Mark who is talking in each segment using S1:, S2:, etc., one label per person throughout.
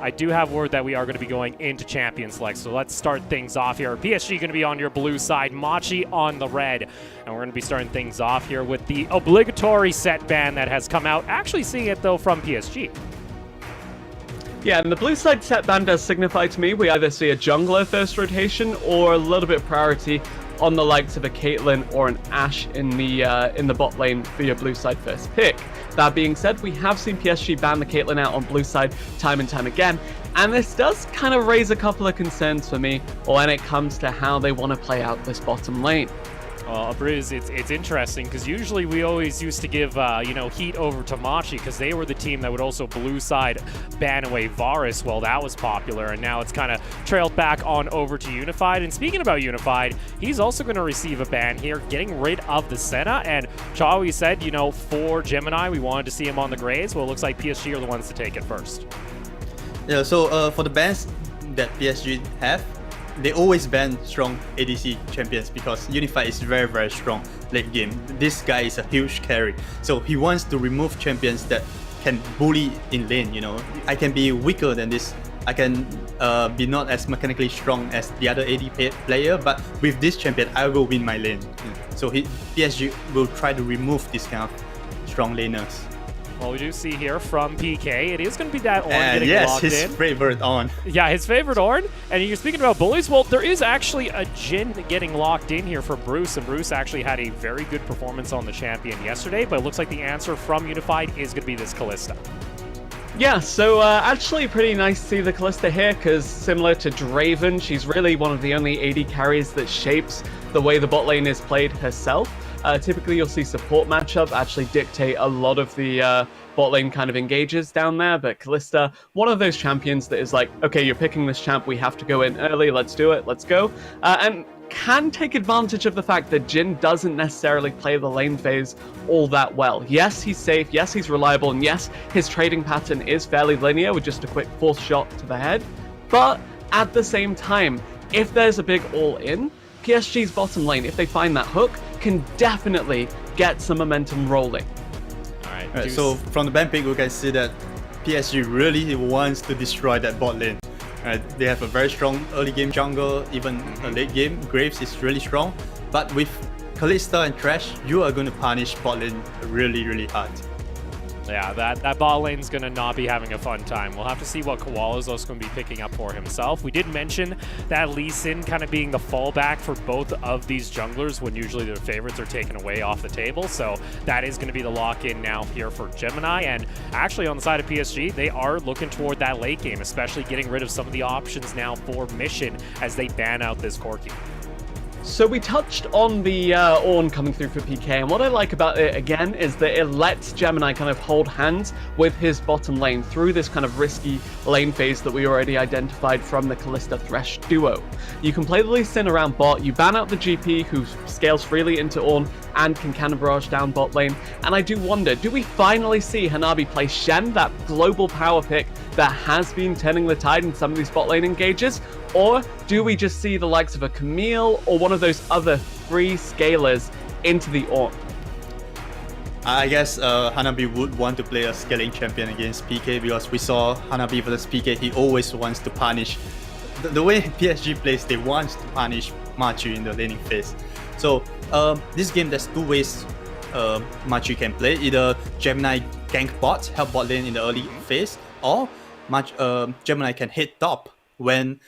S1: I do have word that we are going to be going into Champions League, so let's start things off here. PSG going to be on your blue side, Machi on the red, and we're going to be starting things off here with the obligatory set ban that has come out. Actually seeing it, though, from PSG.
S2: Yeah, and the blue side set ban does signify to me we either see a jungler first rotation or a little bit priority on the likes of a Caitlyn or an Ashe in the bot lane for your blue side first pick. That being said, we have seen PSG ban the Caitlyn out on blue side time and time again, and this does kind of raise a couple of concerns for me when it comes to how they want to play out this bottom lane.
S1: Well, Briz, it's interesting because usually we always used to give heat over to Machi because they were the team that would also blue side ban away Varus. Well, that was popular, and now it's kind of trailed back on over to Unified. And speaking about Unified, he's also going to receive a ban here, getting rid of the Senna. And Chawi said, for Gemini, we wanted to see him on the Graves. Well, it looks like PSG are the ones to take it first.
S3: Yeah, so for the bans that PSG have, they always ban strong ADC champions because Unified is very, very strong late game. This guy is a huge carry. So he wants to remove champions that can bully in lane, I can be weaker than this. I can be not as mechanically strong as the other AD player, but with this champion, I will win my lane. So PSG will try to remove this kind of strong laners.
S1: Well, we do see here from PK, it is going to be that Ornn getting locked in.
S3: Yes, his favorite Ornn.
S1: Yeah, his favorite Ornn. And you're speaking about bullies, well, there is actually a Jhin getting locked in here for Bruce, and Bruce actually had a very good performance on the champion yesterday, but it looks like the answer from Unified is going to be this Kalista.
S2: Yeah, so actually pretty nice to see the Kalista here, because similar to Draven, she's really one of the only AD carries that shapes the way the bot lane is played herself. Typically, you'll see support matchup actually dictate a lot of the bot lane kind of engages down there, but Kalista, one of those champions that is like, okay, you're picking this champ, we have to go in early, let's do it, let's go. And can take advantage of the fact that Jhin doesn't necessarily play the lane phase all that well. Yes, he's safe, yes, he's reliable, and yes, his trading pattern is fairly linear with just a quick fourth shot to the head, but at the same time, if there's a big all-in, PSG's bottom lane, if they find that hook, can definitely get some momentum rolling.
S3: Alright, so from the ban pick, we can see that PSG really wants to destroy that bot lane. They have a very strong early game jungle, even a late game. Graves is really strong, but with Kalista and Thresh, you are going to punish bot lane really, really hard.
S1: Yeah, that bot lane's going to not be having a fun time. We'll have to see what Koala's also going to be picking up for himself. We did mention that Lee Sin kind of being the fallback for both of these junglers when usually their favorites are taken away off the table. So that is going to be the lock-in now here for Gemini. And actually on the side of PSG, they are looking toward that late game, especially getting rid of some of the options now for Mission as they ban out this Corki.
S2: So we touched on the Ornn coming through for PK, and what I like about it again is that it lets Gemini kind of hold hands with his bottom lane through this kind of risky lane phase that we already identified from the Kalista Thresh duo. You can play the Lee Sin around bot, you ban out the GP who scales freely into Ornn and can cannon barrage down bot lane, and I do wonder, do we finally see Hanabi play Shen, that global power pick that has been turning the tide in some of these bot lane engages? Or do we just see the likes of a Camille or one of those other free scalers into the Ornn?
S3: I guess Hanabi would want to play a scaling champion against PK because we saw Hanabi versus PK, he always wants to punish. The way PSG plays, they want to punish Machi in the laning phase. So this game, there's two ways Machi can play. Either Gemini gank bot, help bot lane in the early phase, or Gemini can hit top when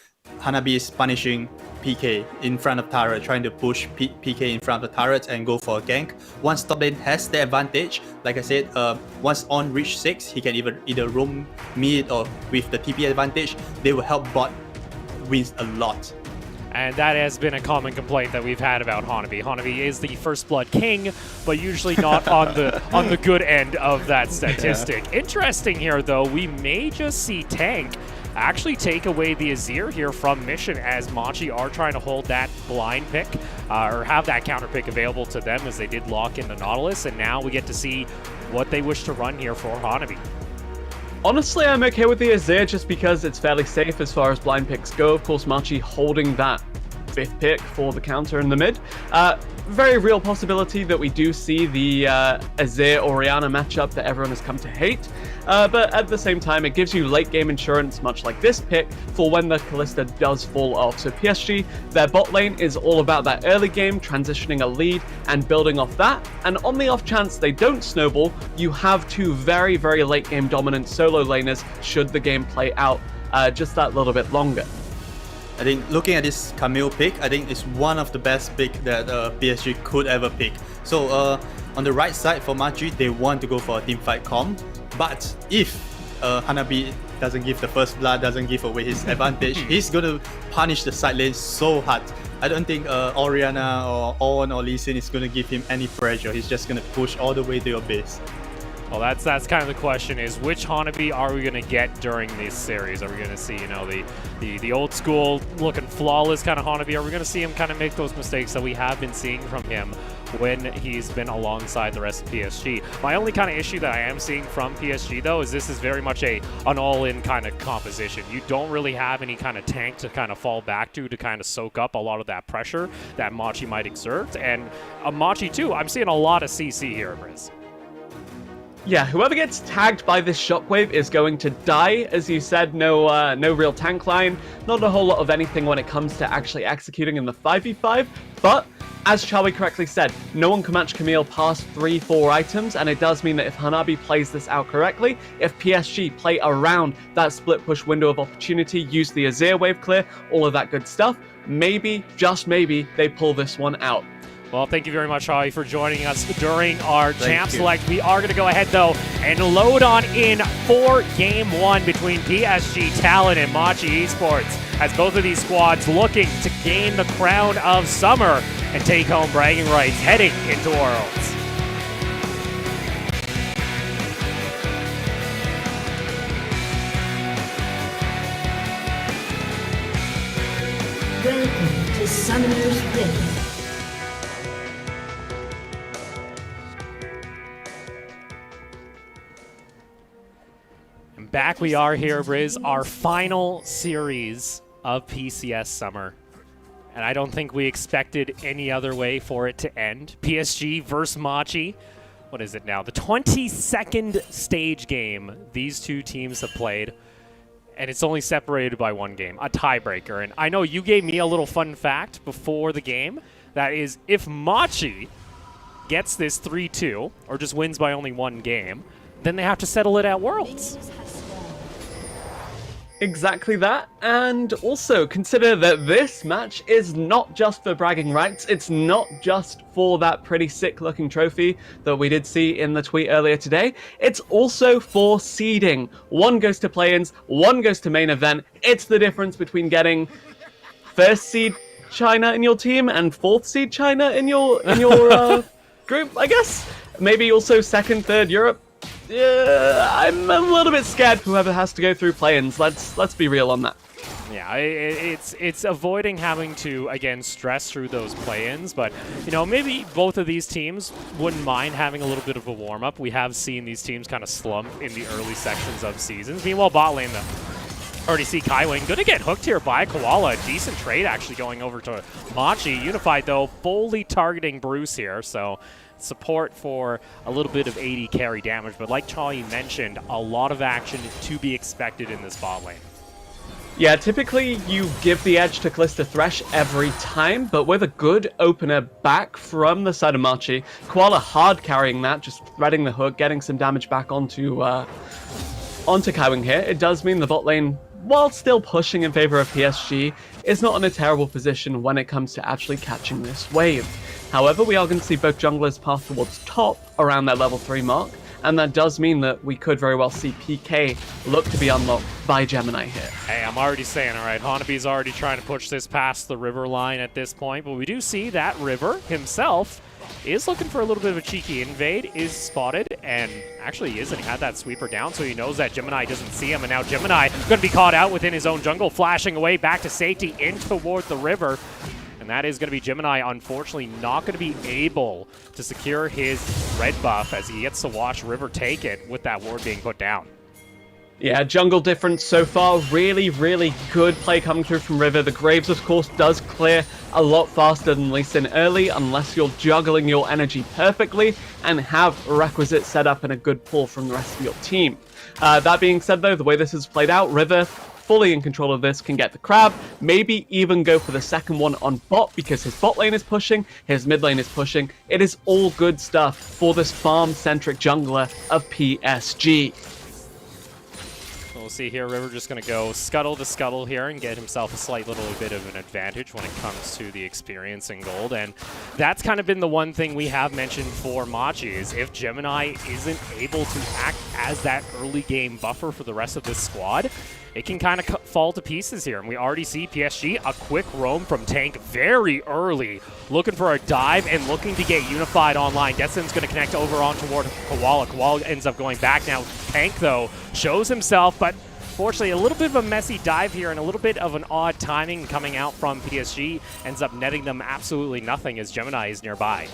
S3: Hanabi is punishing PK in front of turret, trying to push PK in front of the turret and go for a gank. Once top lane has the advantage, like I said, once Ornn reach 6, he can either roam mid or with the TP advantage, they will help bot wins a lot.
S1: And that has been a common complaint that we've had about Hanabi. Hanabi is the first blood king, but usually not on the good end of that statistic. Yeah. Interesting here, though, we may just see Tank actually take away the Azir here from Mission as Machi are trying to hold that blind pick or have that counter pick available to them as they did lock in the Nautilus, and now we get to see what they wish to run here for Hanabi.
S2: Honestly, I'm okay with the Azir just because it's fairly safe as far as blind picks go. Of course, Machi holding that 5th pick for the counter in the mid. Very real possibility that we do see the Azir-Orianna matchup that everyone has come to hate. But at the same time, it gives you late game insurance, much like this pick, for when the Kalista does fall off. So PSG, their bot lane is all about that early game, transitioning a lead and building off that. And on the off chance they don't snowball, you have two very, very late game dominant solo laners should the game play out just that little bit longer.
S3: I think looking at this Camille pick, I think it's one of the best pick that PSG could ever pick. So on the right side for Machi, they want to go for a teamfight comp. But if Hanabi doesn't give the first blood, doesn't give away his advantage, he's going to punish the side lane so hard. I don't think Orianna or Ornn or Lee Sin is going to give him any pressure. He's just going to push all the way to your base.
S1: Well, that's kind of the question, is which Hanabi are we going to get during this series? Are we going to see, you know, the old school looking flawless kind of Hanabi? Are we going to see him kind of make those mistakes that we have been seeing from him when he's been alongside the rest of PSG? My only kind of issue that I am seeing from PSG, though, is this is very much an all-in kind of composition. You don't really have any kind of tank to kind of fall back to kind of soak up a lot of that pressure that Machi might exert. And Machi, too, I'm seeing a lot of CC here, Briz.
S2: Yeah, whoever gets tagged by this shockwave is going to die. As you said, no real tank line, not a whole lot of anything when it comes to actually executing in the 5v5, but as Charlie correctly said, no one can match Camille past 3-4 items, and it does mean that if Hanabi plays this out correctly, if PSG play around that split push window of opportunity, use the Azir wave clear, all of that good stuff, maybe, just maybe, they pull this one out.
S1: Well, thank you very much, Holly, for joining us during our Champ Select. We are going to go ahead, though, and load on in for Game 1 between PSG, Talon, and Machi Esports, as both of these squads looking to gain the crown of summer and take home bragging rights heading into Worlds.
S4: Welcome to Summoner's Rift.
S1: Back we are here, Briz, our final series of PCS Summer. And I don't think we expected any other way for it to end. PSG versus Machi. What is it now? The 22nd stage game these two teams have played. And it's only separated by one game, a tiebreaker. And I know you gave me a little fun fact before the game. That is, if Machi gets this 3-2, or just wins by only one game, then they have to settle it at Worlds.
S2: Exactly that, and also consider that this match is not just for bragging rights, it's not just for that pretty sick looking trophy that we did see in the tweet earlier today, it's also for seeding. One goes to play-ins, one goes to main event. It's the difference between getting first seed China in your team and fourth seed China in your group, I guess. Maybe also second, third Europe. Yeah, I'm a little bit scared whoever has to go through play-ins. Let's be real on that.
S1: Yeah, it's avoiding having to, again, stress through those play-ins, but, you know, maybe both of these teams wouldn't mind having a little bit of a warm-up. We have seen these teams kind of slump in the early sections of seasons. Meanwhile, bot lane, though, already see Kaiwing. Going to get hooked here by Koala. A decent trade, actually, going over to Machi. Unified, though, fully targeting Bruce here, so support for a little bit of AD carry damage, but like Charlie mentioned, a lot of action to be expected in this bot lane.
S2: Yeah, typically you give the edge to Kalista Thresh every time, but with a good opener back from the side of Machi, Koala hard carrying that, just threading the hook, getting some damage back onto Kaiwing here. It does mean the bot lane, while still pushing in favor of PSG, is not in a terrible position when it comes to actually catching this wave. However, we are going to see both junglers path towards top around that level 3 mark, and that does mean that we could very well see PK look to be unlocked by Gemini here.
S1: Hey, I'm already saying, all right, Hanabi's already trying to push this past the river line at this point, but we do see that River himself is looking for a little bit of a cheeky invade, is spotted, and actually he isn't. He had that sweeper down, so he knows that Gemini doesn't see him, and now Gemini going to be caught out within his own jungle, flashing away back to safety in toward the river. And that is going to be Gemini, unfortunately, not going to be able to secure his red buff as he gets to watch River take it with that ward being put down.
S2: Yeah, jungle difference so far. Really, really good play coming through from River. The Graves, of course, does clear a lot faster than Lee Sin early, unless you're juggling your energy perfectly and have requisite setup and a good pull from the rest of your team. That being said, though, the way this has played out, River, fully in control of this, can get the crab, maybe even go for the second one on bot because his bot lane is pushing, his mid lane is pushing. It is all good stuff for this farm-centric jungler of PSG.
S1: We'll see here, River just going to go scuttle to scuttle here and get himself a slight little bit of an advantage when it comes to the experience in gold. And that's kind of been the one thing we have mentioned for Machi is if Gemini isn't able to act as that early game buffer for the rest of this squad, it can kind of fall to pieces here. And we already see PSG, a quick roam from tank very early, looking for a dive and looking to get unified online. Detsen's going to connect over on toward Koala. Koala ends up going back now. Tank, though, shows himself, but fortunately a little bit of a messy dive here and a little bit of an odd timing coming out from PSG ends up netting them absolutely nothing as Gemini is nearby.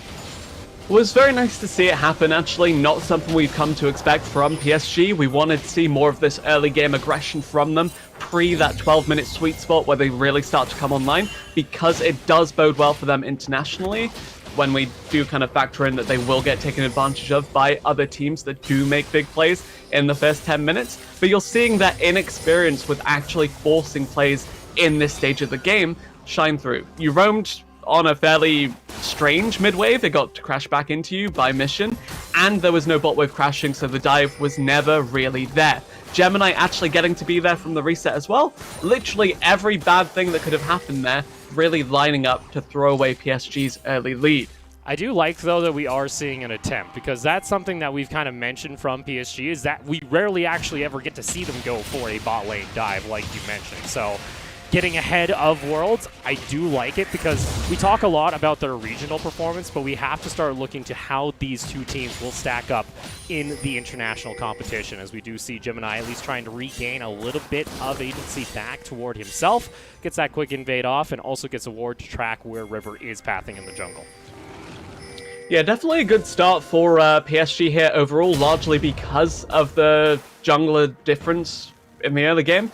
S2: It was very nice to see it happen, actually. Not something we've come to expect from PSG. We wanted to see more of this early game aggression from them pre that 12-minute sweet spot where they really start to come online, because it does bode well for them internationally when we do kind of factor in that they will get taken advantage of by other teams that do make big plays in the first 10 minutes. But you're seeing that inexperience with actually forcing plays in this stage of the game shine through. You roamed on a fairly strange mid-wave. It got to crash back into you by mission, and there was no bot wave crashing, so the dive was never really there. Gemini actually getting to be there from the reset as well. Literally every bad thing that could have happened there really lining up to throw away PSG's early lead.
S1: I do like, though, that we are seeing an attempt, because that's something that we've kind of mentioned from PSG, is that we rarely actually ever get to see them go for a bot lane dive, like you mentioned. So getting ahead of Worlds, I do like it, because we talk a lot about their regional performance, but we have to start looking to how these two teams will stack up in the international competition, as we do see Gemini at least trying to regain a little bit of agency back toward himself, gets that quick invade off, and also gets a ward to track where River is pathing in the jungle.
S2: Yeah, definitely a good start for PSG here overall, largely because of the jungler difference in the early game.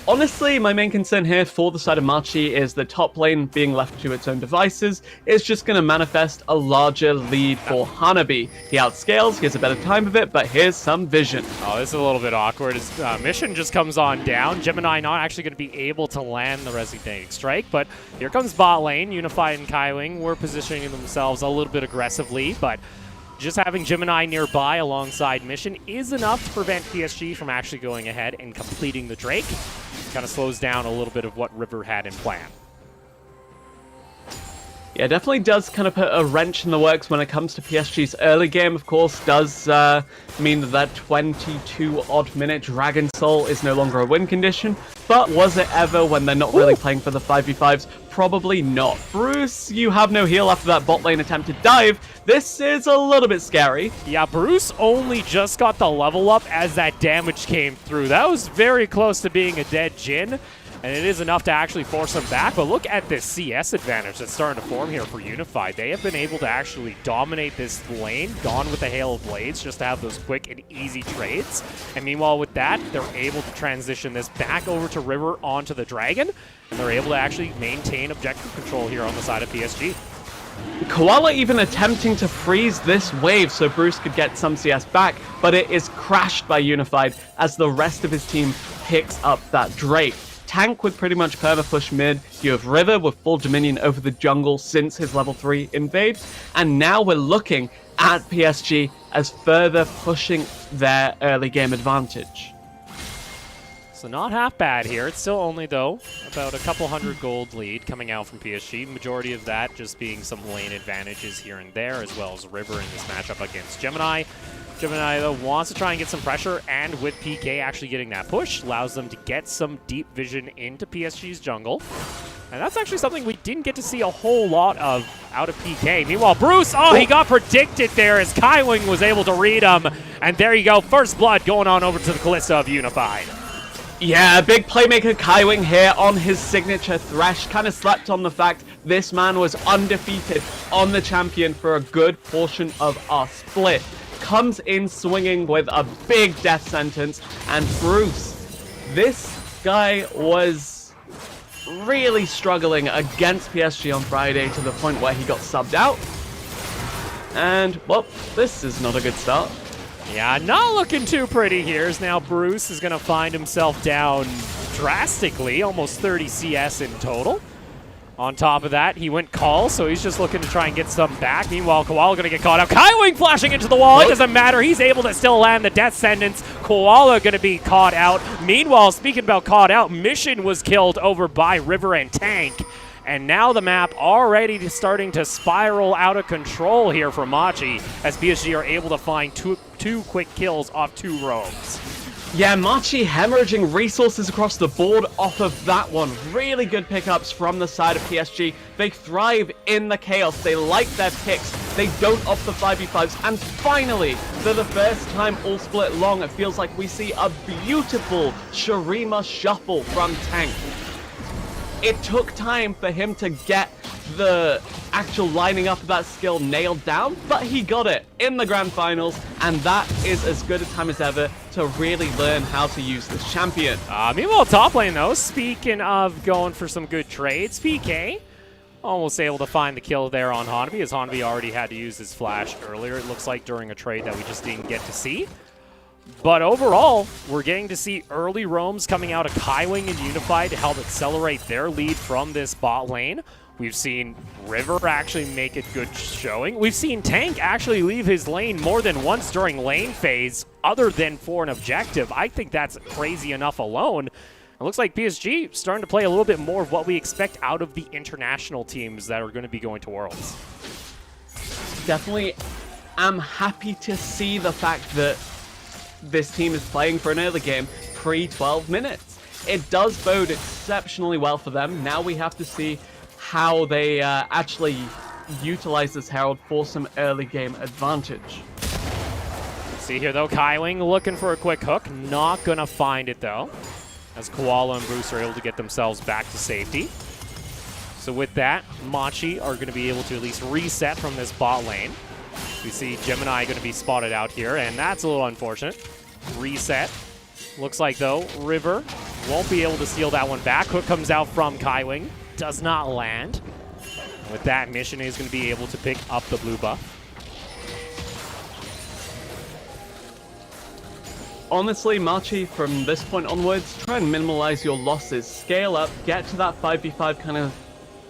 S2: Honestly, my main concern here for the side of Machi is the top lane being left to its own devices is just going to manifest a larger lead for Hanabi. He outscales, he has a better time of it, but here's some vision.
S1: Oh, this is a little bit awkward. His mission just comes on down. Gemini not actually going to be able to land the resonating strike, but here comes bot lane. Unified and Kaiwing were positioning themselves a little bit aggressively, but just having Gemini nearby alongside Mission is enough to prevent PSG from actually going ahead and completing the Drake. Kind of slows down a little bit of what River had in plan.
S2: Yeah, definitely does kind of put a wrench in the works when it comes to PSG's early game. Of course, does mean that 22-odd minute Dragon Soul is no longer a win condition. But was it ever when they're not really playing for the 5v5s? Probably not. Bruce, you have no heal after that bot lane attempted dive. This is a little bit scary.
S1: Yeah, Bruce only just got the level up as that damage came through. That was very close to being a dead Jhin, and it is enough to actually force him back. But look at this CS advantage that's starting to form here for Unified. They have been able to actually dominate this lane, gone with the Hail of Blades, just to have those quick and easy trades. And meanwhile with that, they're able to transition this back over to River onto the Dragon, and they're able to actually maintain objective control here on the side of PSG.
S2: Koala even attempting to freeze this wave so Bruce could get some CS back, but it is crashed by Unified as the rest of his team picks up that Drake. Tank with pretty much perma-push mid, you have River with full dominion over the jungle since his level 3 invade, and now we're looking at PSG as further pushing their early game advantage.
S1: So not half bad here. It's still only, though, about a couple hundred gold lead coming out from PSG. Majority of that just being some lane advantages here and there, as well as River in this matchup against Gemini. Gemini, though, wants to try and get some pressure, and with PK actually getting that push, allows them to get some deep vision into PSG's jungle. And that's actually something we didn't get to see a whole lot of out of PK. Meanwhile, Bruce, he got predicted there as Kaiwing was able to read him. And there you go, first blood going on over to the Kalista of Unified.
S2: Yeah, big playmaker Kaiwing here on his signature Thresh. Kind of slept on the fact this man was undefeated on the champion for a good portion of our split. comes in swinging with a big death sentence. And Bruce, this guy was really struggling against PSG on Friday to the point where he got subbed out. And, well, this is not a good start.
S1: Yeah, not looking too pretty here, as now Bruce is going to find himself down drastically, almost 30 CS in total. On top of that, he went call, so he's just looking to try and get some back. Meanwhile, Koala going to get caught out. Kaiwing flashing into the wall. It doesn't matter. He's able to still land the death sentence. Koala going to be caught out. Meanwhile, speaking about caught out, Mission was killed over by River and Tank. And now the map already starting to spiral out of control here for Machi, as PSG are able to find two quick kills off 2 roams.
S2: Yeah, Machi hemorrhaging resources across the board off of that one. Really good pickups from the side of PSG. They thrive in the chaos. They like their picks. They don't opt the 5v5s. And finally, for the first time all split long, it feels like we see a beautiful Shurima shuffle from Tank. It took time for him to get the actual lining up of that skill nailed down, but he got it in the grand finals, and that is as good a time as ever to really learn how to use this champion.
S1: Meanwhile, top lane though, speaking of going for some good trades, PK almost able to find the kill there on Hanabi, as Hanabi already had to use his flash earlier, it looks like, during a trade that we just didn't get to see. But overall, we're getting to see early roams coming out of Kaiwing and Unified to help accelerate their lead from this bot lane. We've seen River actually make a good showing. We've seen Tank actually leave his lane more than once during lane phase, other than for an objective. I think that's crazy enough alone. It looks like PSG starting to play a little bit more of what we expect out of the international teams that are going to be going to Worlds.
S2: Definitely, I'm happy to see the fact that this team is playing for an early game pre-12 minutes. It does bode exceptionally well for them. Now we have to see how they actually utilize this Herald for some early game advantage.
S1: See here though, Kaiwing looking for a quick hook. Not going to find it though, as Koala and Bruce are able to get themselves back to safety. So with that, Machi are going to be able to at least reset from this bot lane. We see Gemini going to be spotted out here, and that's a little unfortunate. Reset. Looks like, though, River won't be able to steal that one back. Hook comes out from Kaiwing. Does not land. And with that, Mission is going to be able to pick up the blue buff.
S2: Honestly, Machi, from this point onwards, try and minimize your losses. Scale up, get to that 5v5 kind of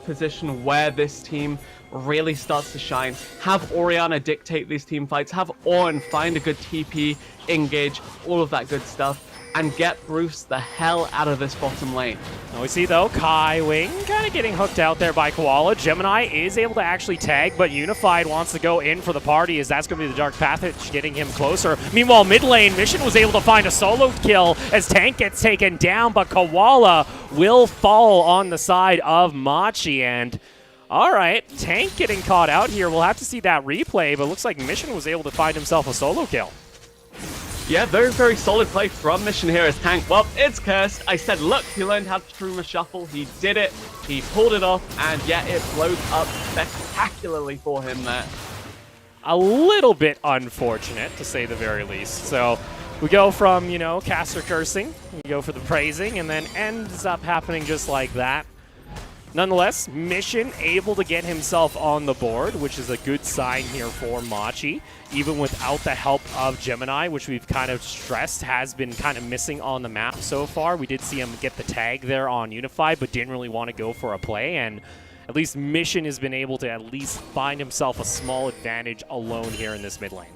S2: position where this team really starts to shine. Have Orianna dictate these team fights, have Ornn find a good TP, engage, all of that good stuff, and get Bruce the hell out of this bottom lane.
S1: Now we see, though, Kaiwing kind of getting hooked out there by Koala. Gemini is able to actually tag, but Unified wants to go in for the party, as that's going to be the Dark Passage getting him closer. Meanwhile, mid lane, Mission was able to find a solo kill as Tank gets taken down, but Koala will fall on the side of Machi. And all right, Tank getting caught out here. We'll have to see that replay, but it looks like Mission was able to find himself a solo kill.
S2: Yeah, very, very solid play from Mission here as Tank. Well, it's cursed. I said, look, he learned how to Truma shuffle. He did it. He pulled it off, and yeah, it blows up spectacularly for him there.
S1: A little bit unfortunate, to say the very least. So we go from, you know, caster cursing, we go for the praising, and then ends up happening just like that. Nonetheless, Mission able to get himself on the board, which is a good sign here for Machi, even without the help of Gemini, which we've kind of stressed has been kind of missing on the map so far. We did see him get the tag there on Unified, but didn't really want to go for a play, and at least Mission has been able to at least find himself a small advantage alone here in this mid lane.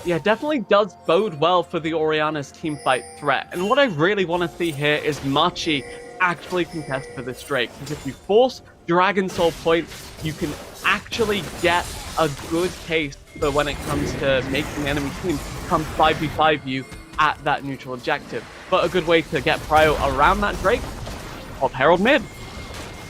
S2: Yeah, definitely does bode well for the Orianna's teamfight threat. And what I really want to see here is Machi actually contest for this Drake, because if you force Dragon Soul points, you can actually get a good case for when it comes to making the enemy team come 5v5 you at that neutral objective. But a good way to get prio around that Drake, pop Herald mid.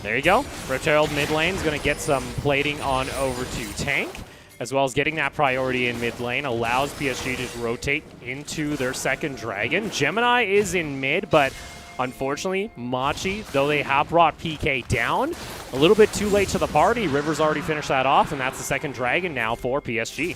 S1: There you go. Herald mid lane is going to get some plating on over to Tank, as well as getting that priority in mid lane allows PSG to rotate into their second dragon. Gemini is in mid, but unfortunately, Machi, though they have brought PK down, a little bit too late to the party. River's already finished that off, and that's the second dragon now for PSG.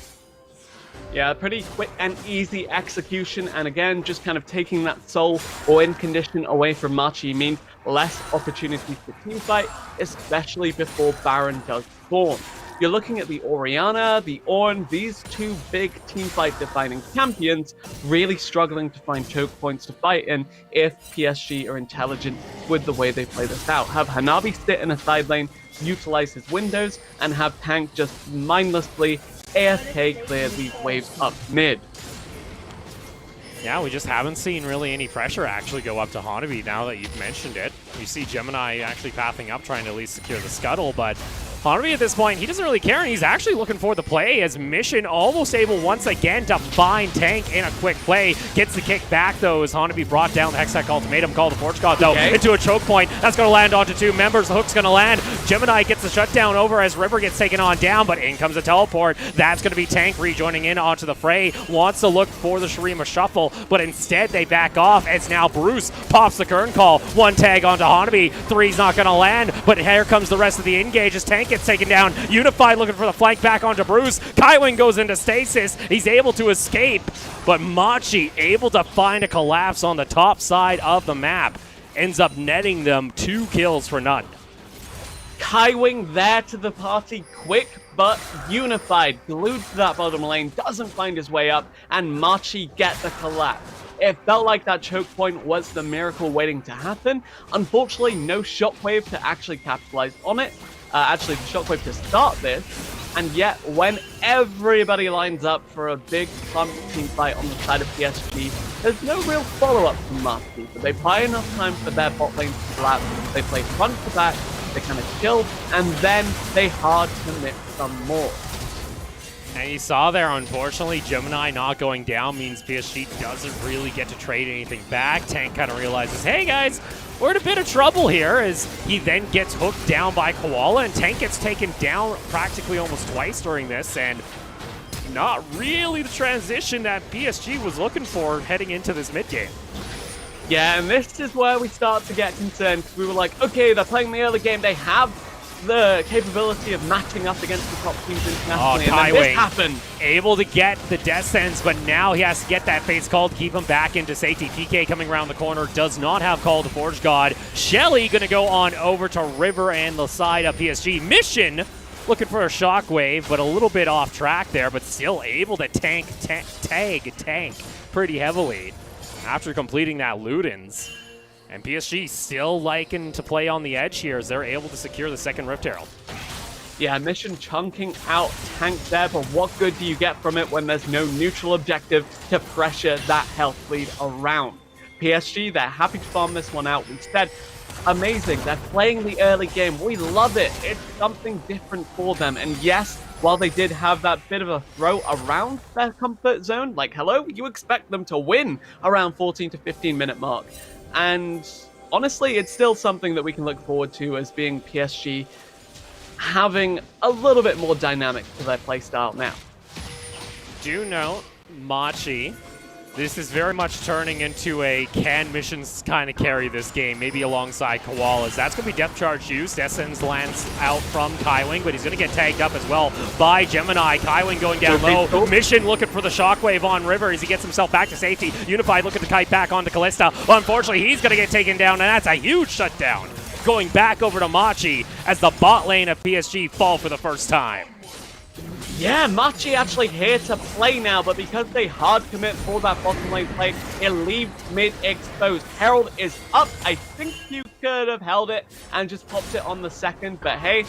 S2: Yeah, pretty quick and easy execution, and again, just kind of taking that soul or in condition away from Machi means less opportunities for teamfight, especially before Baron does spawn. You're looking at the Orianna, the Ornn, these two big teamfight defining champions really struggling to find choke points to fight in if PSG are intelligent with the way they play this out. Have Hanabi sit in a side lane, utilize his windows, and have Tank just mindlessly AFK clear these waves up mid.
S1: Yeah, we just haven't seen really any pressure actually go up to Hanabi now that you've mentioned it. You see Gemini actually pathing up, trying to at least secure the scuttle, but Hanabi at this point, he doesn't really care, and he's actually looking for the play as Mission almost able once again to find Tank in a quick play. Gets the kick back, though, as Hanabi brought down the Hextech ultimatum, called the Forge God, though, into a choke point. That's going to land onto two members. The hook's going to land. Gemini gets the shutdown over as River gets taken on down, but in comes a teleport. That's going to be Tank rejoining in onto the fray. Wants to look for the Shurima shuffle, but instead they back off as now Bruce pops the Kern call. One tag onto Hanabi. Three's not going to land, but here comes the rest of the engage as Tank gets taken down. Unified looking for the flank back onto Bruce. Kaiwing goes into stasis. He's able to escape, but Machi able to find a collapse on the top side of the map. Ends up netting them 2 kills for none.
S2: Kaiwing there to the party quick, but Unified, glued to that bottom lane, doesn't find his way up, and Machi get the collapse. It felt like that choke point was the miracle waiting to happen. Unfortunately, no shockwave to actually capitalize on it. Actually, the shockwave to start this, and yet when everybody lines up for a big pumped team fight on the side of PSG, there's no real follow-up from Machi, but they buy enough time for their bot lane to collapse. They play front to back, they kind of chill, and then they hard commit some more.
S1: And you saw there, unfortunately, Gemini not going down means PSG doesn't really get to trade anything back. Tank kind of realizes, hey guys, we're in a bit of trouble here, as he then gets hooked down by Koala, and Tank gets taken down practically almost twice during this, and not really the transition that PSG was looking for heading into this mid game.
S2: Yeah, and this is where we start to get concerned, because we were like, okay, they're playing the early game, they have the capability of matching up against the top teams internationally, and then this happened.
S1: Able to get the death sentence, but now he has to get that face call to keep him back into safety. PK coming around the corner, does not have call to Forge God. Shelly going to go on over to River and the side of PSG. Mission looking for a shockwave, but a little bit off track there, but still able to tag Tank pretty heavily after completing that Ludens. And PSG still liking to play on the edge here as they're able to secure the second Rift Herald.
S2: Yeah, Mission chunking out Tank there, but what good do you get from it when there's no neutral objective to pressure that health lead around? PSG, they're happy to farm this one out. We said, amazing, they're playing the early game. We love it. It's something different for them. And yes, while they did have that bit of a throw around their comfort zone, like, hello, you expect them to win around 14 to 15 minute mark. And honestly, it's still something that we can look forward to as being PSG having a little bit more dynamic to their playstyle now.
S1: Do note, Machi, this is very much turning into a can missions kind of carry this game, maybe alongside Koalas. That's going to be depth charge used. Essence lands out from Kaiwing, but he's going to get tagged up as well by Gemini. Kaiwing going down low. Mission looking for the shockwave on River as he gets himself back to safety. Unified looking to kite back onto Callista. Unfortunately, he's going to get taken down, and that's a huge shutdown. Going back over to Machi as the bot lane of PSG fall for the first time.
S2: Yeah, Machi actually here to play now, but because they hard commit for that bottom lane play, it leaves mid exposed. Herald is up. I think you could have held it and just popped it on the second, but hey,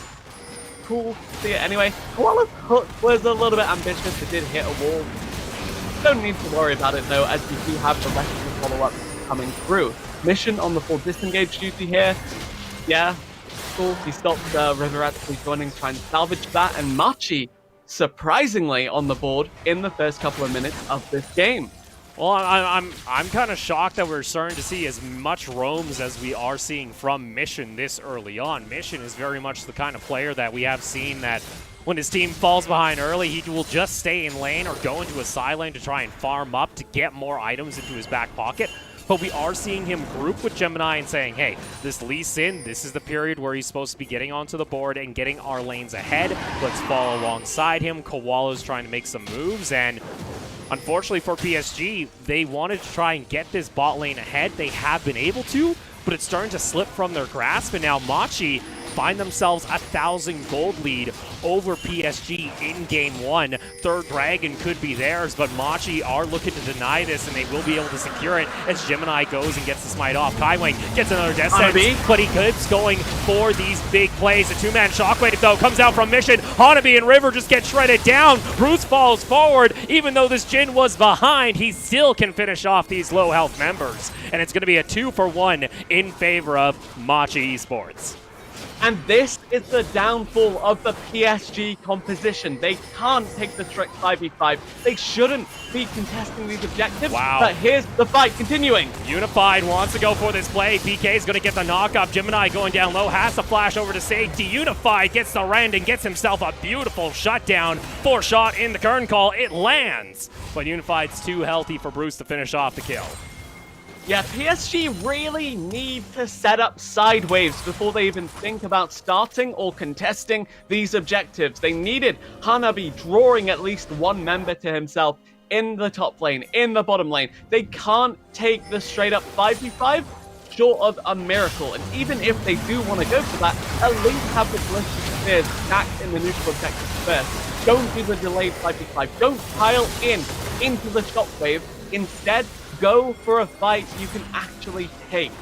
S2: cool. See it anyway. Koala's hook was a little bit ambitious. It did hit a wall. Don't need to worry about it though, as we do have the rest of the follow-up coming through. Mission on the full disengage duty here. Yeah, cool. He stopped River actually joining, trying to salvage that, and Machi surprisingly on the board in the first couple of minutes of this game.
S1: Well, I'm kind of shocked that we're starting to see as much roams as we are seeing from Mission this early on. Mission is very much the kind of player that we have seen that when his team falls behind early, he will just stay in lane or go into a side lane to try and farm up to get more items into his back pocket. But we are seeing him group with Gemini and saying, hey, this Lee Sin, this is the period where he's supposed to be getting onto the board and getting our lanes ahead. Let's fall alongside him. Koala's trying to make some moves, and Unfortunately for PSG, they wanted to try and get this bot lane ahead. They have been able to, but it's starting to slip from their grasp, and now Machi find themselves 1,000 gold lead over PSG in game 1. Third dragon could be theirs, but Machi are looking to deny this, and they will be able to secure it as Gemini goes and gets the smite off. Kaiwing gets another death sentence, but he keeps going for these big plays. A two-man shockwave, though, comes out from Mission. Hanabi and River just get shredded down. Bruce falls forward. Even though this Jin was behind, he still can finish off these low health members. And it's going to be a 2-for-1 in favor of Machi Esports.
S2: And this is the downfall of the PSG composition. They can't take the strict 5v5. They shouldn't be contesting these objectives.
S1: Wow.
S2: But here's the fight continuing.
S1: Unified wants to go for this play. PK is going to get the knock up. Gemini going down low, has to flash over to safety. Unified gets the rend and gets himself a beautiful shutdown. 4-shot in the Kern call. It lands. But Unified's too healthy for Bruce to finish off the kill.
S2: Yeah, PSG really need to set up side waves before they even think about starting or contesting these objectives. They needed Hanabi drawing at least one member to himself in the top lane, in the bottom lane. They can't take the straight up 5v5 short of a miracle. And even if they do want to go for that, at least have the ballistic spears stacked in the neutral objective first. Don't do the delayed 5v5. Don't pile into the shockwave. Instead, go for a fight you can actually take.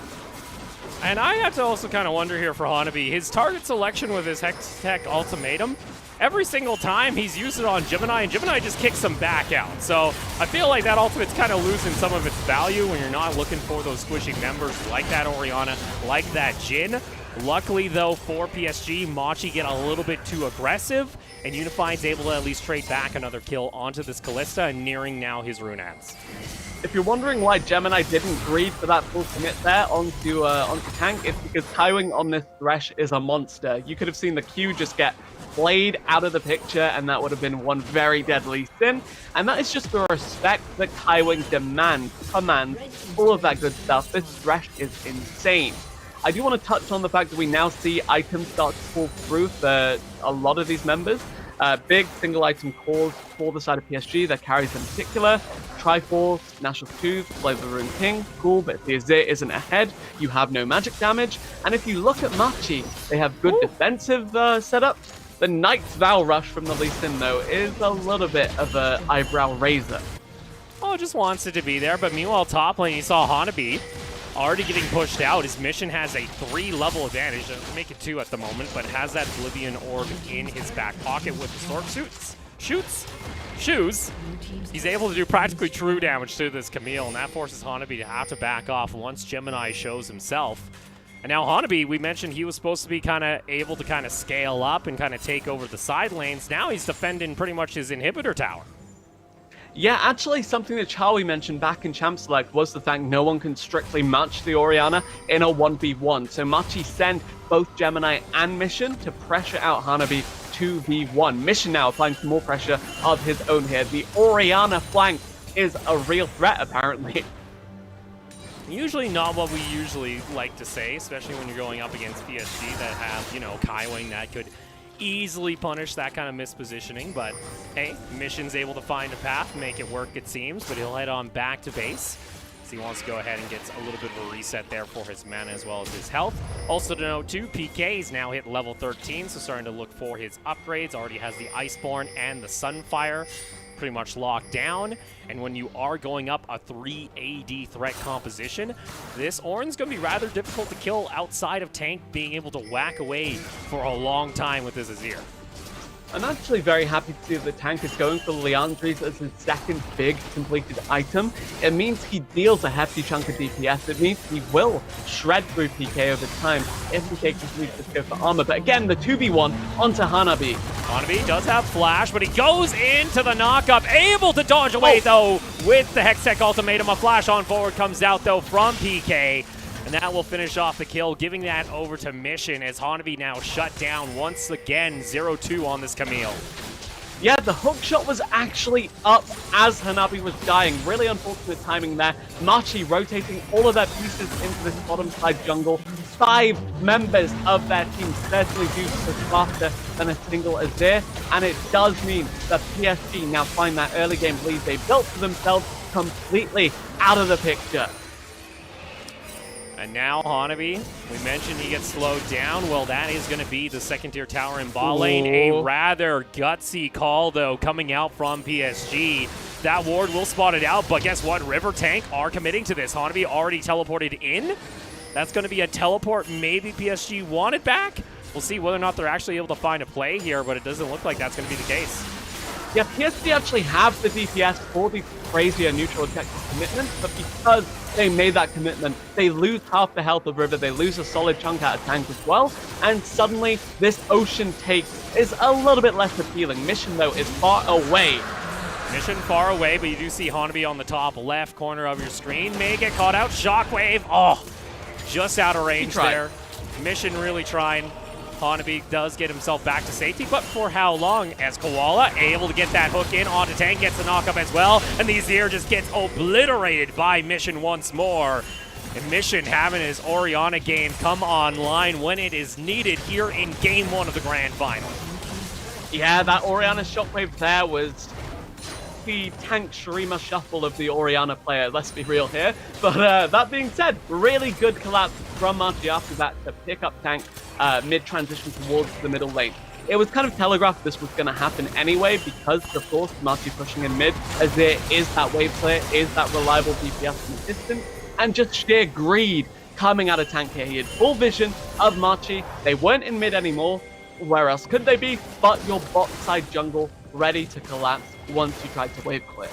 S1: And I have to also kind of wonder here for Hanabi, his target selection with his Hex Tech ultimatum, every single time he's used it on Gemini, and Gemini just kicks him back out. So I feel like that ultimate's kind of losing some of its value when you're not looking for those squishy members like that Orianna, like that Jin. Luckily, though, for PSG, Machi get a little bit too aggressive, and Unified's able to at least trade back another kill onto this Kalista, and nearing now his Runettes.
S2: If you're wondering why Gemini didn't greed for that full commit there onto tank, it's because Kaiwing on this Thresh is a monster. You could have seen the Q just get played out of the picture, and that would have been one very deadly sin. And that is just the respect that Kaiwing demands, commands, all of that good stuff. This Thresh is insane. I do want to touch on the fact that we now see items start to pull through for a lot of these members. Big single item calls for the side of PSG, their carries in particular. Triforce, National 2, Play the Rune King, cool, but if the Azir isn't ahead, you have no magic damage. And if you look at Machi, they have good defensive setups. The Knight's Vow Rush from the Lee Sin, though, is a little bit of an eyebrow raiser.
S1: Oh, just wants it to be there, but meanwhile, top lane, you saw Hanabi already getting pushed out. His mission has a 3-level advantage. Doesn't make it 2 at the moment, but has that Oblivion Orb in his back pocket with the Storm Shoes. He's able to do practically true damage to this Camille, and that forces Hanabi to have to back off once Gemini shows himself. And now Hanabi, we mentioned he was supposed to be kind of able to kind of scale up and kind of take over the side lanes. Now he's defending pretty much his inhibitor tower.
S2: Yeah, actually, something that Charlie mentioned back in Champ Select was the fact no one can strictly match the Orianna in a 1v1. So Machi sent both Gemini and Mission to pressure out Hanabi 2v1. Mission now applying some more pressure of his own here. The Orianna flank is a real threat, apparently.
S1: Usually not what we usually like to say, especially when you're going up against PSG that have, you know, Kaiwing that could easily punish that kind of mispositioning, but hey, Mission's able to find a path, make it work it seems, but he'll head on back to base. So he wants to go ahead and gets a little bit of a reset there for his mana as well as his health. Also to note too, PK's now hit level 13, so starting to look for his upgrades. Already has the Iceborne and the Sunfire pretty much locked down. And when you are going up a 3 AD threat composition, this Ornn's going to be rather difficult to kill outside of tank being able to whack away for a long time with his Azir.
S2: I'm actually very happy to see that the tank is going for Liandry's as his second big completed item. It means he deals a hefty chunk of DPS. It means he will shred through PK over time if PK continues to go for armor. But again, the 2v1 onto Hanabi.
S1: Hanabi does have flash, but he goes into the knockup, able to dodge away though with the Hextech ultimatum. A flash on forward comes out though from PK. And that will finish off the kill, giving that over to Mission as Hanabi now shut down once again, 0-2 on this Camille.
S2: Yeah, the hook shot was actually up as Hanabi was dying. Really unfortunate timing there. Machi rotating all of their pieces into this bottom side jungle. 5 members of their team certainly do push faster than a single Azir, and it does mean that PSG now find that early game lead they built for themselves completely out of the picture.
S1: And now Hanabi, we mentioned he gets slowed down. Well, that is going to be the second tier tower in bot lane. A rather gutsy call, though, coming out from PSG. That ward will spot it out, but guess what? River Tank are committing to this. Hanabi already teleported in. That's going to be a teleport maybe PSG wanted back. We'll see whether or not they're actually able to find a play here, but it doesn't look like that's going to be the case.
S2: Yeah, PSG actually have the DPS for the crazier neutral objective commitment, but because they made that commitment, they lose half the health of River, they lose a solid chunk out of tank as well, and suddenly this ocean take is a little bit less appealing. Mission, though, is far away.
S1: Mission far away, but you do see Hanabi on the top left corner of your screen. May get caught out. Shockwave. Oh, just out of range there. Mission really trying. Hanabi does get himself back to safety, but for how long? As Koala able to get that hook in onto tank, gets the knock up as well, and the Azir just gets obliterated by Mission once more. And Mission having his Orianna game come online when it is needed here in Game 1 of the Grand Final.
S2: Yeah, that Orianna shockwave there was the tank Shurima shuffle of the Orianna player, let's be real here. But that being said, really good collapse from Machi after that to pick up tank mid-transition towards the middle lane. It was kind of telegraphed this was going to happen anyway because, of course, Machi pushing in mid, as there is that wave player, is that reliable DPS from the distance, and just sheer greed coming out of tank here. He had full vision of Machi. They weren't in mid anymore. Where else could they be but your bot side jungle ready to collapse once you tried to wave clear?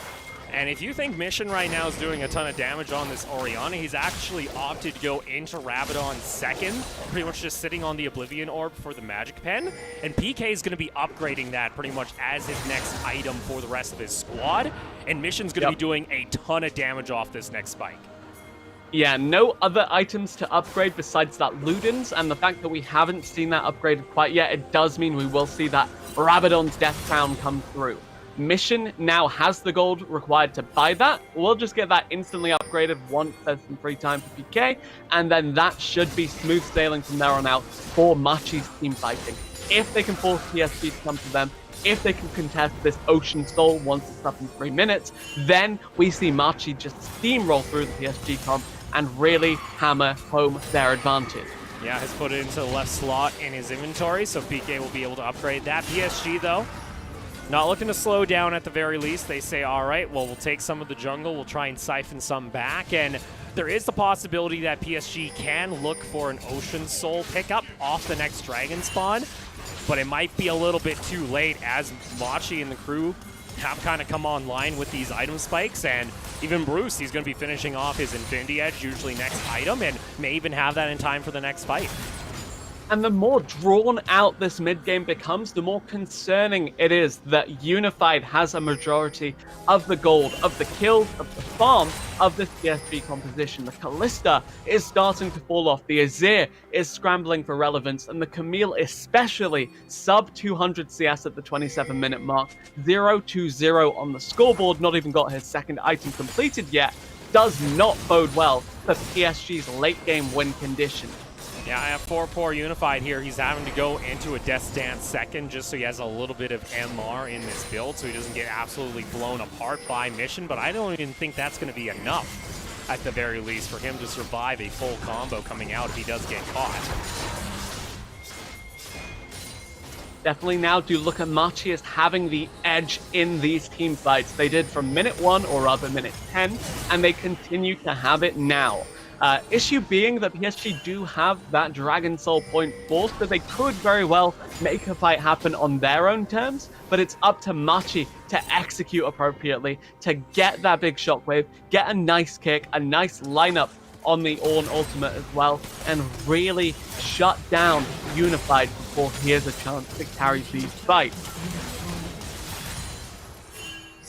S1: And if you think Mission right now is doing a ton of damage on this Orianna, he's actually opted to go into Rabadon second, pretty much just sitting on the Oblivion Orb for the Magic Pen. And PK is going to be upgrading that pretty much as his next item for the rest of his squad. And Mission's going to be doing a ton of damage off this next spike.
S2: Yeah, no other items to upgrade besides that Ludens, and the fact that we haven't seen that upgraded quite yet, it does mean we will see that Rabadon's Death Crown come through. Mission now has the gold required to buy that. We'll just get that instantly upgraded once there's some free time for PK, and then that should be smooth sailing from there on out for Machi's team fighting. If they can force PSG to come to them, if they can contest this Ocean Soul once it's up in 3 minutes, then we see Machi just steamroll through the PSG comp and really hammer home their advantage.
S1: Yeah, has put it into the left slot in his inventory, so PK will be able to upgrade that. PSG, though, not looking to slow down at the very least. They say, all right, well, we'll take some of the jungle, we'll try and siphon some back, and there is the possibility that PSG can look for an Ocean Soul pickup off the next dragon spawn, but it might be a little bit too late as Machi and the crew have kind of come online with these item spikes, and even Bruce, he's going to be finishing off his Infinity Edge, usually next item, and may even have that in time for the next fight.
S2: And the more drawn out this mid-game becomes, the more concerning it is that Unified has a majority of the gold, of the kills, of the farm of this PSG composition. The Kalista is starting to fall off, the Azir is scrambling for relevance, and the Camille especially sub 200 CS at the 27-minute mark, 0-2-0 on the scoreboard, not even got his second item completed yet, does not bode well for PSG's late-game win condition.
S1: Yeah, I have 4 poor Unified here. He's having to go into a Death Dance second just so he has a little bit of MR in this build so he doesn't get absolutely blown apart by Mission, but I don't even think that's going to be enough, at the very least, for him to survive a full combo coming out if he does get caught.
S2: Definitely now do look at Machi as having the edge in these team fights. They did from minute 1, or rather minute 10, and they continue to have it now. Issue being that PSG do have that Dragon Soul point force, so they could very well make a fight happen on their own terms, but it's up to Machi to execute appropriately, to get that big shockwave, get a nice kick, a nice lineup on the Ornn ultimate as well, and really shut down Unified before he has a chance to carry these fights.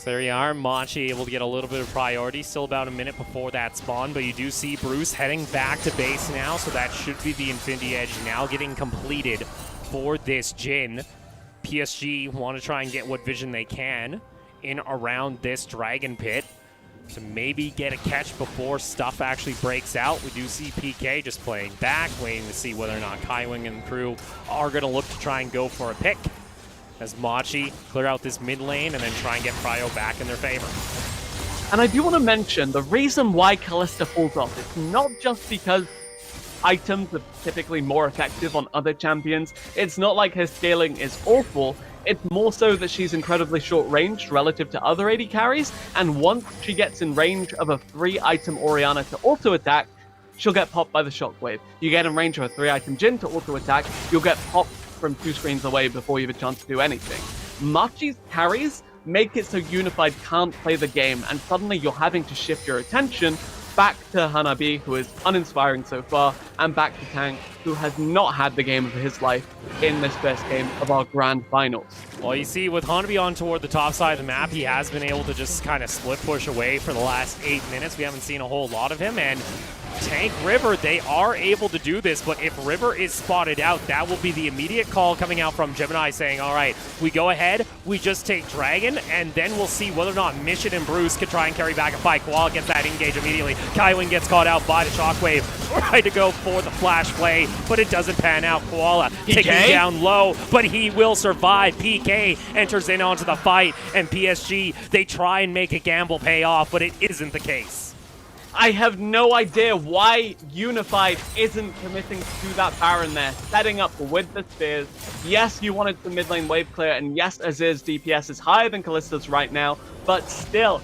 S1: There you are, Machi able to get a little bit of priority, still about a minute before that spawn, but you do see Bruce heading back to base now, so that should be the Infinity Edge now getting completed for this Jhin. PSG want to try and get what vision they can in around this Dragon Pit to maybe get a catch before stuff actually breaks out. We do see PK just playing back, waiting to see whether or not Kaiwing and crew are going to look to try and go for a pick as Machi clear out this mid lane and then try and get Prio back in their favor.
S2: And I do want to mention, the reason why Kalista falls off is not just because items are typically more effective on other champions. It's not like her scaling is awful. It's more so that she's incredibly short-ranged relative to other AD carries, and once she gets in range of a 3-item Orianna to auto-attack, she'll get popped by the shockwave. You get in range of a 3-item Jhin to auto-attack, you'll get popped from 2 screens away before you have a chance to do anything. Machi's carries make it so Unified can't play the game, and suddenly you're having to shift your attention back to Hanabi, who is uninspiring so far, and back to Tank, who has not had the game of his life in this first game of our grand finals.
S1: Well, you see, with Hanabi on toward the top side of the map, he has been able to just kind of split push away for the last 8 minutes. We haven't seen a whole lot of him, and Tank River, they are able to do this, but if River is spotted out, that will be the immediate call coming out from Gemini saying, all right, we go ahead, we just take Dragon, and then we'll see whether or not Mission and Bruce can try and carry back a fight. Koala gets that engage immediately. Kaiwing gets caught out by the Shockwave, trying to go for the flash play, but it doesn't pan out. Koala taking down low, but he will survive. PK enters in onto the fight, and PSG, they try and make a gamble pay off, but it isn't the case.
S2: I have no idea why Unified isn't committing to that Baron there, setting up with the spears. Yes, you wanted the mid lane wave clear, and yes, Azir's DPS is higher than Kalista's right now, but still,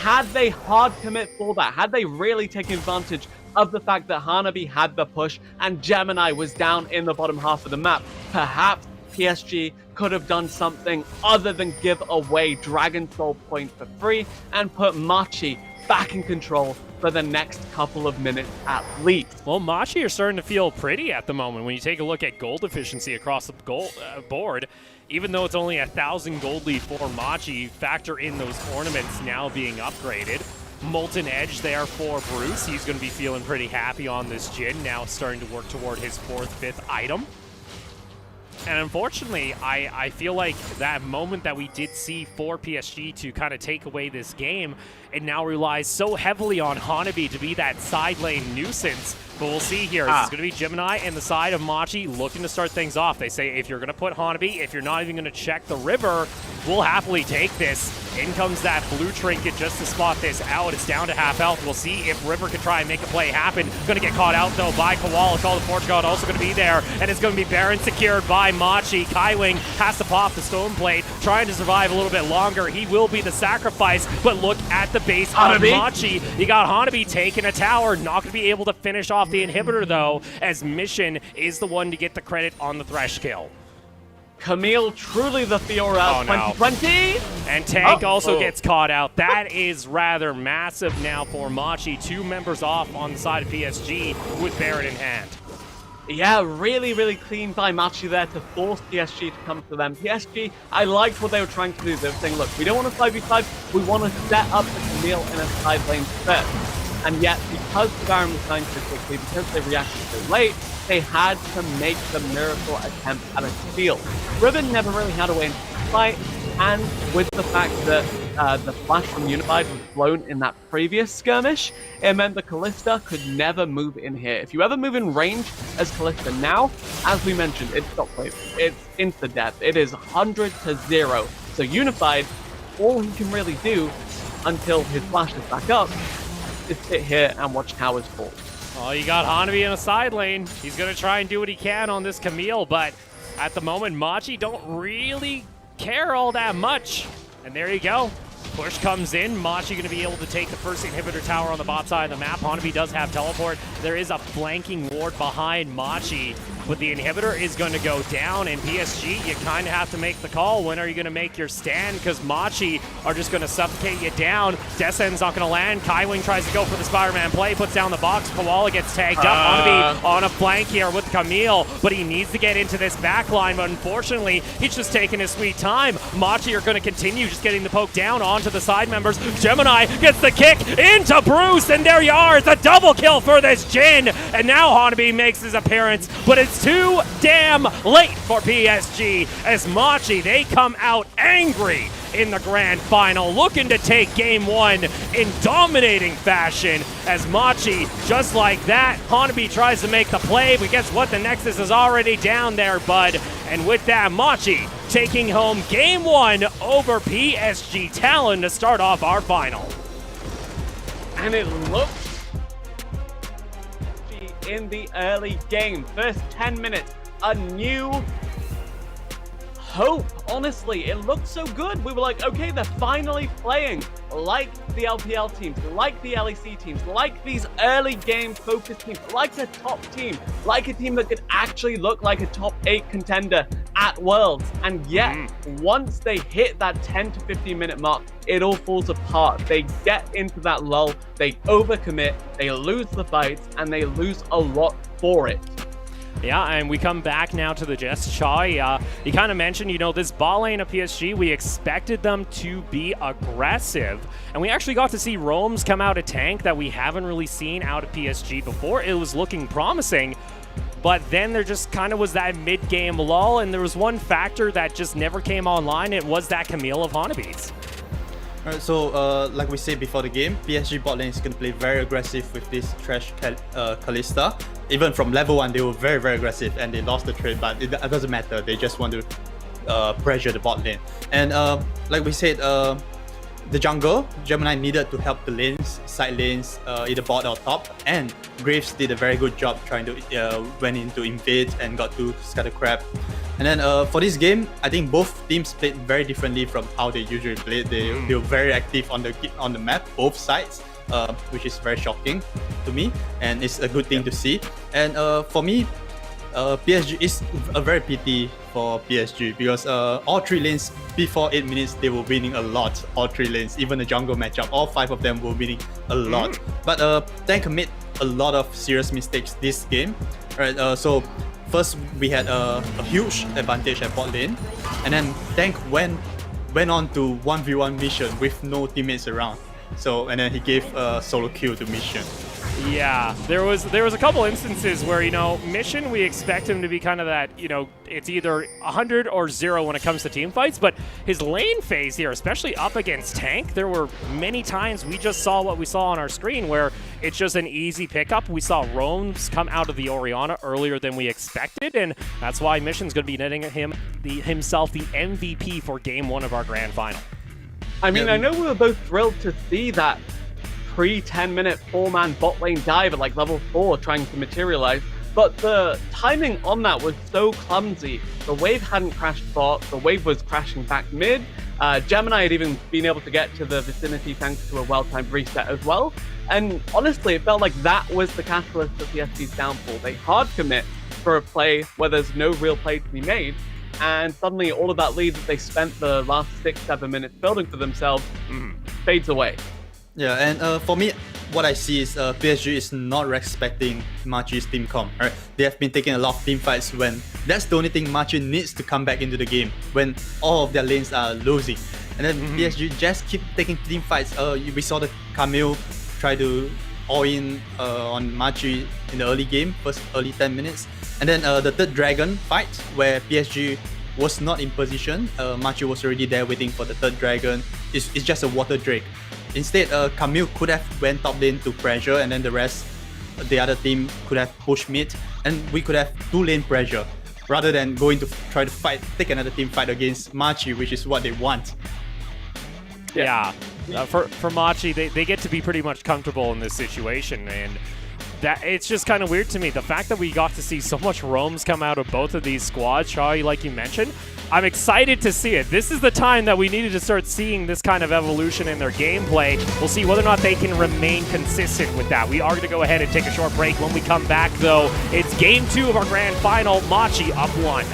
S2: had they hard commit for that, had they really taken advantage of the fact that Hanabi had the push and Gemini was down in the bottom half of the map, perhaps PSG could have done something other than give away Dragon Soul point for free and put Machi back in control for the next couple of minutes at least.
S1: Well, Machi are starting to feel pretty at the moment. When you take a look at gold efficiency across the board, even though it's only 1,000 gold lead for Machi, factor in those ornaments now being upgraded. Molten Edge there for Bruce. He's going to be feeling pretty happy on this Jhin, now starting to work toward his 4th, 5th item. And unfortunately, I feel like that moment that we did see for PSG to kind of take away this game, it now relies so heavily on Hanabi to be that side lane nuisance. But we'll see here. This is going to be Gemini and the side of Machi looking to start things off. They say if you're going to put Hanabi, if you're not even going to check the river, we'll happily take this. In comes that blue trinket just to spot this out. It's down to half health. We'll see if River can try and make a play happen. Going to get caught out though by Koala. Call the Forge God also going to be there. And it's going to be Baron secured by Machi. Kaiwing has to pop the stone plate, trying to survive a little bit longer. He will be the sacrifice, but look at the base of Machi. You got Hanabi taking a tower. Not going to be able to finish off the inhibitor though, as Mission is the one to get the credit on the Thresh kill.
S2: Camille, truly the Fiora 2020.
S1: And Tank also gets caught out. That is rather massive now for Machi. 2 members off on the side of PSG with Baron in hand.
S2: Yeah, really, really clean by Machi there to force PSG to come to them. PSG, I liked what they were trying to do. They were saying, look, we don't want a 5v5. We want to set up the Camille in a side lane first. And yet, because the Baron was dying so quickly, because they reacted so late, they had to make the miracle attempt at a steal. Riven never really had a way into the fight, and with the fact that the flash from Unified was blown in that previous skirmish, it meant that Kalista could never move in here. If you ever move in range as Kalista now, as we mentioned, it's shockwave, it's insta-death, it is 100 to 0. So Unified, all he can really do until his flash is back up is sit here and watch towers fall.
S1: Well, you got Hanabi in a side lane. He's going to try and do what he can on this Camille, but at the moment, Machi don't really care all that much. And there you go. Push comes in. Machi going to be able to take the first inhibitor tower on the bot side of the map. Hanabi does have teleport. There is a flanking ward behind Machi, but the inhibitor is going to go down, and PSG, you kind of have to make the call. When are you going to make your stand? Because Machi are just going to suffocate you down. Descend's not going to land. Kaiwing tries to go for the Spider-Man play, puts down the box. Koala gets tagged up. Hanabi on a flank here with Camille, but he needs to get into this back line, but unfortunately, he's just taking his sweet time. Machi are going to continue just getting the poke down onto the side members. Gemini gets the kick into Bruce, and there you are. It's a double kill for this Jhin, and now Hanabi makes his appearance, but it's it's too damn late for PSG as Machi, they come out angry in the grand final, looking to take game one in dominating fashion as Machi, just like that, Hanabi tries to make the play, but guess what? The Nexus is already down there, bud. And with that, Machi taking home game one over PSG Talon to start off our final.
S2: And it looks in the early game. First 10 minutes, a new hope. Honestly, it looked so good. We were like, okay, they're finally playing like the LPL teams, like the LEC teams, like these early game focused teams, like the top team, like a team that could actually look like a top 8 contender at Worlds. And yet, once they hit that 10 to 15 minute mark, it all falls apart. They get into that lull, they overcommit, they lose the fights, and they lose a lot for it.
S1: Yeah, and we come back now to the Jess Chai. You kind of mentioned, you know, this ball lane of PSG, we expected them to be aggressive. And we actually got to see roams come out of tank that we haven't really seen out of PSG before. It was looking promising. But then there just kind of was that mid-game lull, and there was one factor that just never came online. It was that Camille of Hanabi's.
S3: Alright, so like we said before the game, PSG bot lane is going to play very aggressive with this trash Kalista. Even from level 1, they were very, very aggressive and they lost the trade, but it doesn't matter. They just want to pressure the bot lane. And like we said, the jungle, Gemini needed to help the lanes, side lanes, either bot or top, and Graves did a very good job trying to went in to invade and got to scatter crab. And then for this game, I think both teams played very differently from how they usually play. They were very active on the map, both sides, which is very shocking to me, and it's a good thing to see. And for me, PSG is a very pity for PSG because all 3 lanes before 8 minutes they were winning a lot. All 3 lanes, even the jungle matchup, all 5 of them were winning a lot. But Tank made a lot of serious mistakes this game. Right, so first we had a huge advantage at bot lane, and then Tank went on to 1v1 mission with no teammates around. So and then he gave a solo kill to Mission.
S1: Yeah, there was a couple instances where, you know, Mission, we expect him to be kind of that, you know, it's either 100 or 0 when it comes to team fights, but his lane phase here, especially up against Tank, there were many times we just saw what we saw on our screen where it's just an easy pickup. We saw roams come out of the Orianna earlier than we expected, and that's why Mission's going to be netting himself the MVP for game 1 of our grand final.
S2: I mean, I know we were both thrilled to see that pre-10-minute 4-man bot lane dive at like level 4 trying to materialize, but the timing on that was so clumsy. The wave hadn't crashed bot, the wave was crashing back mid. Gemini had even been able to get to the vicinity thanks to a well-timed reset as well. And honestly, it felt like that was the catalyst of PSG's downfall. They hard commit for a play where there's no real play to be made, and suddenly all of that lead that they spent the last 6-7 minutes building for themselves fades away.
S3: Yeah, and for me, what I see is PSG is not respecting Machi's team comp. Right? They have been taking a lot of team fights when that's the only thing Machi needs to come back into the game, when all of their lanes are losing. And then PSG just keep taking team fights. We saw the Camille try to all-in on Machi in the early game, first early 10 minutes. And then the third dragon fight, where PSG was not in position. Machi was already there waiting for the third dragon. It's just a water drake. Instead, Camille could have went top lane to pressure, and then the rest, the other team could have pushed mid, and we could have 2-lane pressure, rather than going to try to fight, take another team fight against Machi, which is what they want.
S1: Yeah. For Machi, they get to be pretty much comfortable in this situation, and that it's just kind of weird to me. The fact that we got to see so much roams come out of both of these squads, Shaw, like you mentioned, I'm excited to see it. This is the time that we needed to start seeing this kind of evolution in their gameplay. We'll see whether or not they can remain consistent with that. We are going to go ahead and take a short break. When we come back, though, it's game 2 of our grand final. Machi up 1.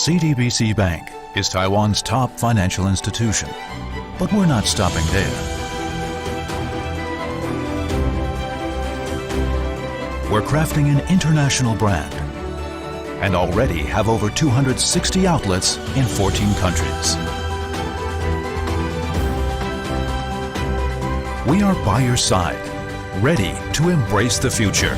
S5: CTBC Bank is Taiwan's top financial institution, but we're not stopping there. We're crafting an international brand and already have over 260 outlets in 14 countries. We are by your side, ready to embrace the future.